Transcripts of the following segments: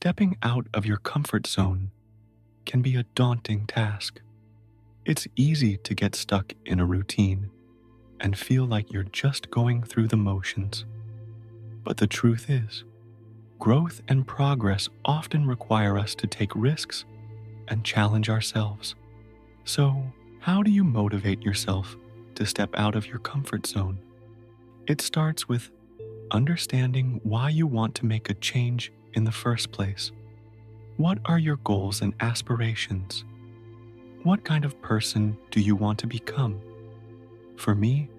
Stepping out of your comfort zone can be a daunting task. It's easy to get stuck in a routine and feel like you're just going through the motions. But the truth is, growth and progress often require us to take risks and challenge ourselves. So, how do you motivate yourself to step out of your comfort zone? It starts with understanding why you want to make a change in the first place. What are your goals and aspirations? What kind of person do you want to become? For me,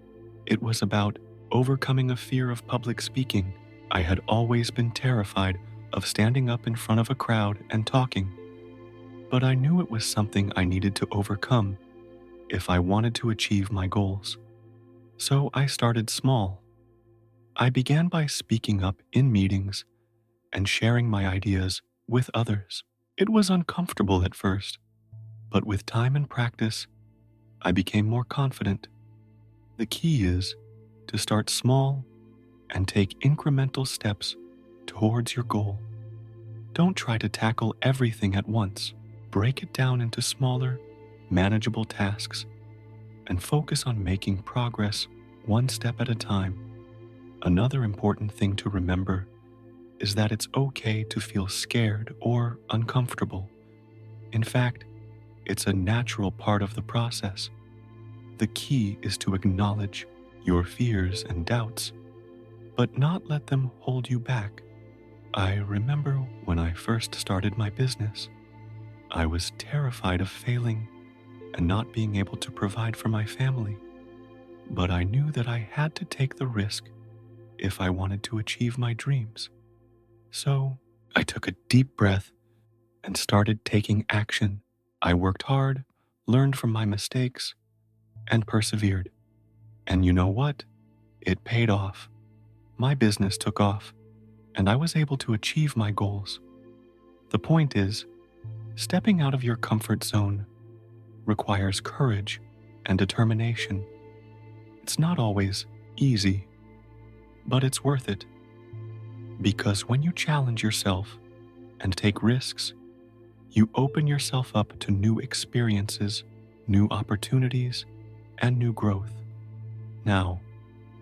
it was about overcoming a fear of public speaking. I had always been terrified of standing up in front of a crowd and talking, but I knew it was something I needed to overcome if I wanted to achieve my goals. So I started small. I began by speaking up in meetings and sharing my ideas with others. It was uncomfortable at first, but with time and practice, I became more confident. The key is to start small and take incremental steps towards your goal. Don't try to tackle everything at once. Break it down into smaller, manageable tasks and focus on making progress one step at a time. Another important thing to remember is that it's okay to feel scared or uncomfortable. In fact, it's a natural part of the process. The key is to acknowledge your fears and doubts, but not let them hold you back. I remember when I first started my business, I was terrified of failing and not being able to provide for my family. But I knew that I had to take the risk if I wanted to achieve my dreams. So I took a deep breath and started taking action. I worked hard, learned from my mistakes, and persevered. And you know what? It paid off. My business took off, and I was able to achieve my goals. The point is, stepping out of your comfort zone requires courage and determination. It's not always easy, but it's worth it. Because when you challenge yourself and take risks, you open yourself up to new experiences, new opportunities, and new growth. Now,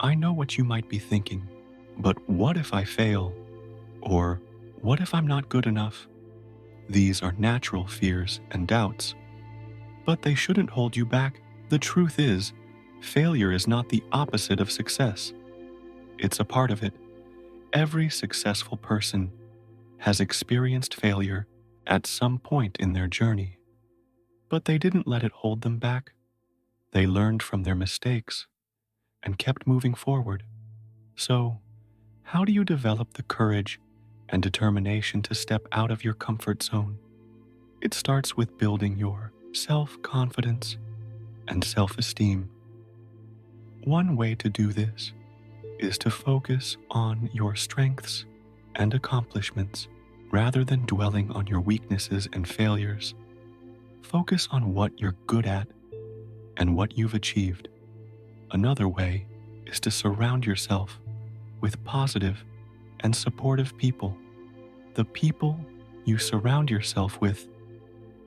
I know what you might be thinking, but what if I fail? Or what if I'm not good enough? These are natural fears and doubts, but they shouldn't hold you back. The truth is, failure is not the opposite of success. It's a part of it. Every successful person has experienced failure at some point in their journey, but they didn't let it hold them back. They learned from their mistakes and kept moving forward. So, how do you develop the courage and determination to step out of your comfort zone? It starts with building your self-confidence and self-esteem. One way to do this is to focus on your strengths and accomplishments rather than dwelling on your weaknesses and failures. Focus on what you're good at and what you've achieved. Another way is to surround yourself with positive and supportive people. The people you surround yourself with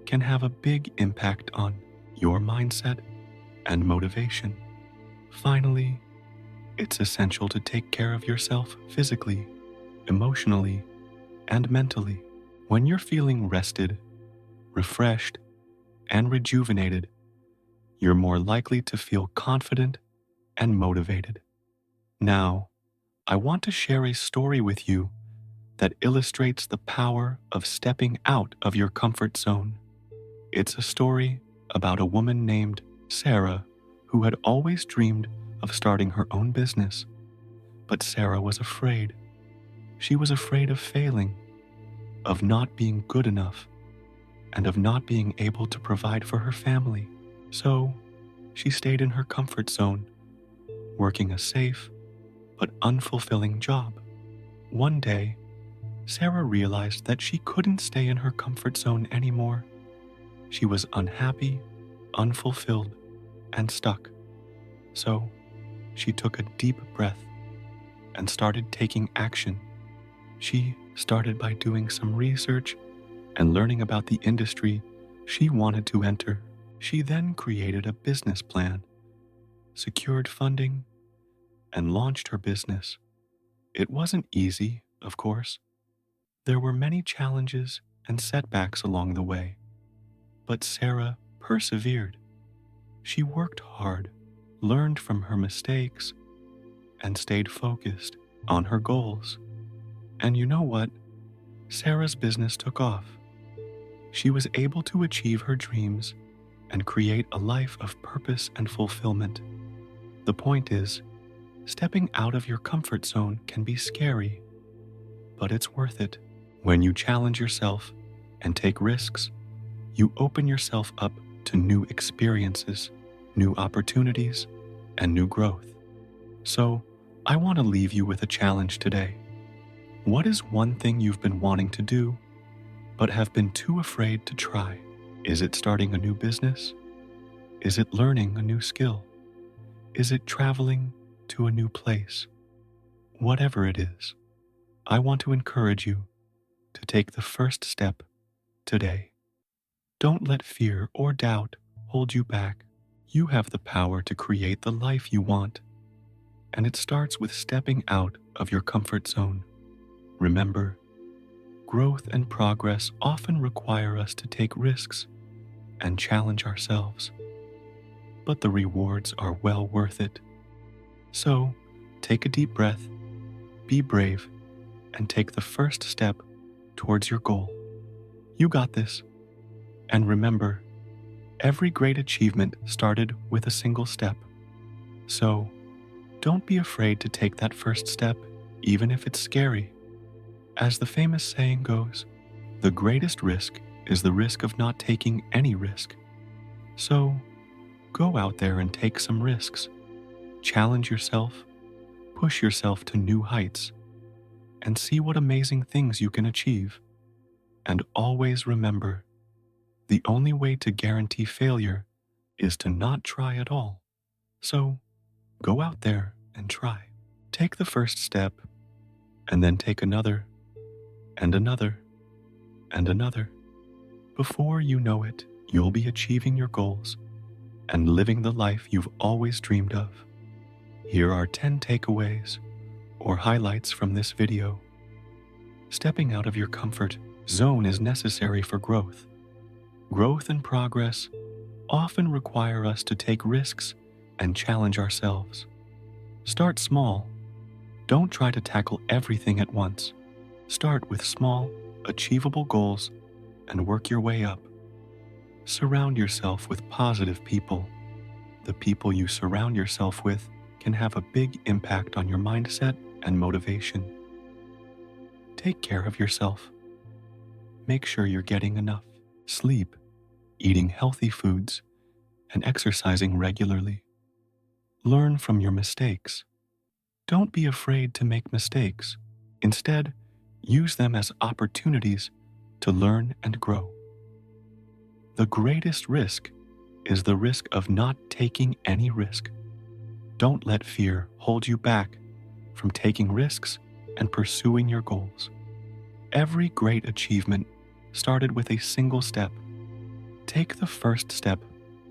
can have a big impact on your mindset and motivation. Finally, it's essential to take care of yourself physically, emotionally, and mentally. When you're feeling rested, refreshed, and rejuvenated, you're more likely to feel confident and motivated. Now, I want to share a story with you that illustrates the power of stepping out of your comfort zone. It's a story about a woman named Sarah who had always dreamed of starting her own business. But Sarah was afraid. She was afraid of failing, of not being good enough, and of not being able to provide for her family. So, she stayed in her comfort zone, working a safe but unfulfilling job. One day, Sarah realized that she couldn't stay in her comfort zone anymore. She was unhappy, unfulfilled, and stuck. So, she took a deep breath and started taking action. She started by doing some research and learning about the industry she wanted to enter. She then created a business plan, secured funding, and launched her business. It wasn't easy, of course. There were many challenges and setbacks along the way, but Sarah persevered. She worked hard, learned from her mistakes, and stayed focused on her goals. And you know what? Sarah's business took off. She was able to achieve her dreams and create a life of purpose and fulfillment. The point is, stepping out of your comfort zone can be scary, but it's worth it. When you challenge yourself and take risks, you open yourself up to new experiences, new opportunities, and new growth. So, I want to leave you with a challenge today. What is one thing you've been wanting to do, but have been too afraid to try? Is it starting a new business? Is it learning a new skill? Is it traveling to a new place? Whatever it is, I want to encourage you to take the first step today. Don't let fear or doubt hold you back. You have the power to create the life you want, and it starts with stepping out of your comfort zone. Remember, growth and progress often require us to take risks and challenge ourselves, but the rewards are well worth it. So, take a deep breath, be brave, and take the first step towards your goal. You got this. And remember, every great achievement started with a single step. So, don't be afraid to take that first step, even if it's scary. As the famous saying goes, the greatest risk is the risk of not taking any risk. So, go out there and take some risks. Challenge yourself, push yourself to new heights, and see what amazing things you can achieve. And always remember, the only way to guarantee failure is to not try at all. So, go out there and try. Take the first step, and then take another, and another, and another. Before you know it, you'll be achieving your goals and living the life you've always dreamed of. Here are 10 takeaways or highlights from this video. Stepping out of your comfort zone is necessary for growth. Growth and progress often require us to take risks and challenge ourselves. Start small. Don't try to tackle everything at once. Start with small, achievable goals and work your way up. Surround yourself with positive people. The people you surround yourself with can have a big impact on your mindset and motivation. Take care of yourself. Make sure you're getting enough sleep, eating healthy foods, and exercising regularly. Learn from your mistakes. Don't be afraid to make mistakes. Instead, use them as opportunities to learn and grow. The greatest risk is the risk of not taking any risk. Don't let fear hold you back from taking risks and pursuing your goals. Every great achievement started with a single step. Take the first step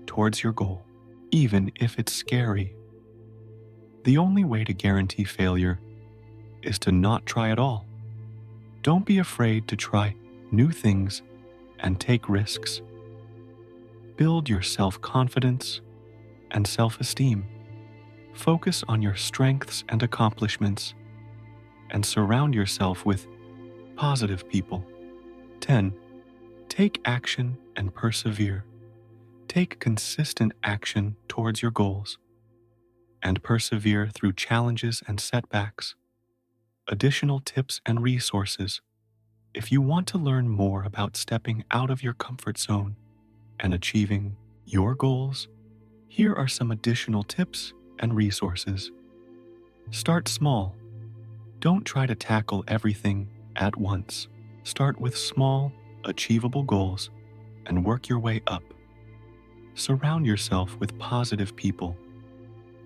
towards your goal, even if it's scary. The only way to guarantee failure is to not try at all. Don't be afraid to try new things and take risks. Build your self-confidence and self-esteem. Focus on your strengths and accomplishments, and surround yourself with positive people. 10. Take action and persevere. Take consistent action towards your goals, and persevere through challenges and setbacks. Additional tips and resources. If you want to learn more about stepping out of your comfort zone and achieving your goals, here are some additional tips and resources. Start small. Don't try to tackle everything at once. Start with small, achievable goals and work your way up. Surround yourself with positive people.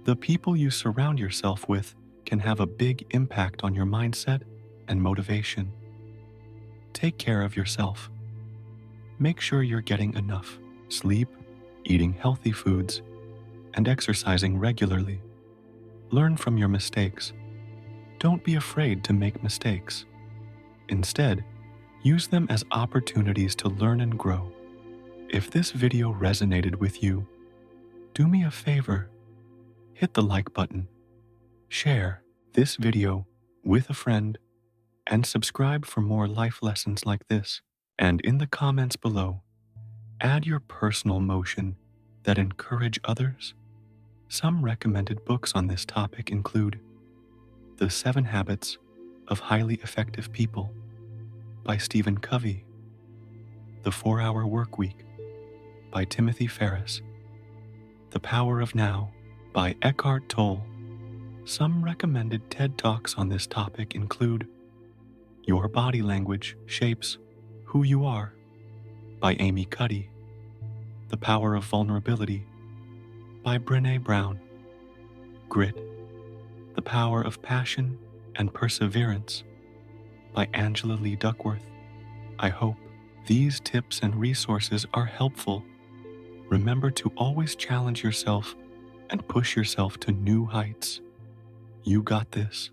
The people you surround yourself with can have a big impact on your mindset and motivation. Take care of yourself. Make sure you're getting enough sleep, eating healthy foods, and exercising regularly. Learn from your mistakes. Don't be afraid to make mistakes. Instead, use them as opportunities to learn and grow. If this video resonated with you, do me a favor. Hit the like button, share this video with a friend, and subscribe for more life lessons like this. And in the comments below, add your personal motion that encourage others. Some recommended books on this topic include The 7 Habits of Highly Effective People by Stephen Covey, The 4-Hour Workweek by Timothy Ferriss, The Power of Now by Eckhart Tolle. Some recommended TED Talks on this topic include Your Body Language Shapes Who You Are by Amy Cuddy, The Power of Vulnerability by Brené Brown, Grit, The Power of Passion and Perseverance by Angela Lee Duckworth. I hope these tips and resources are helpful. Remember to always challenge yourself and push yourself to new heights. You got this.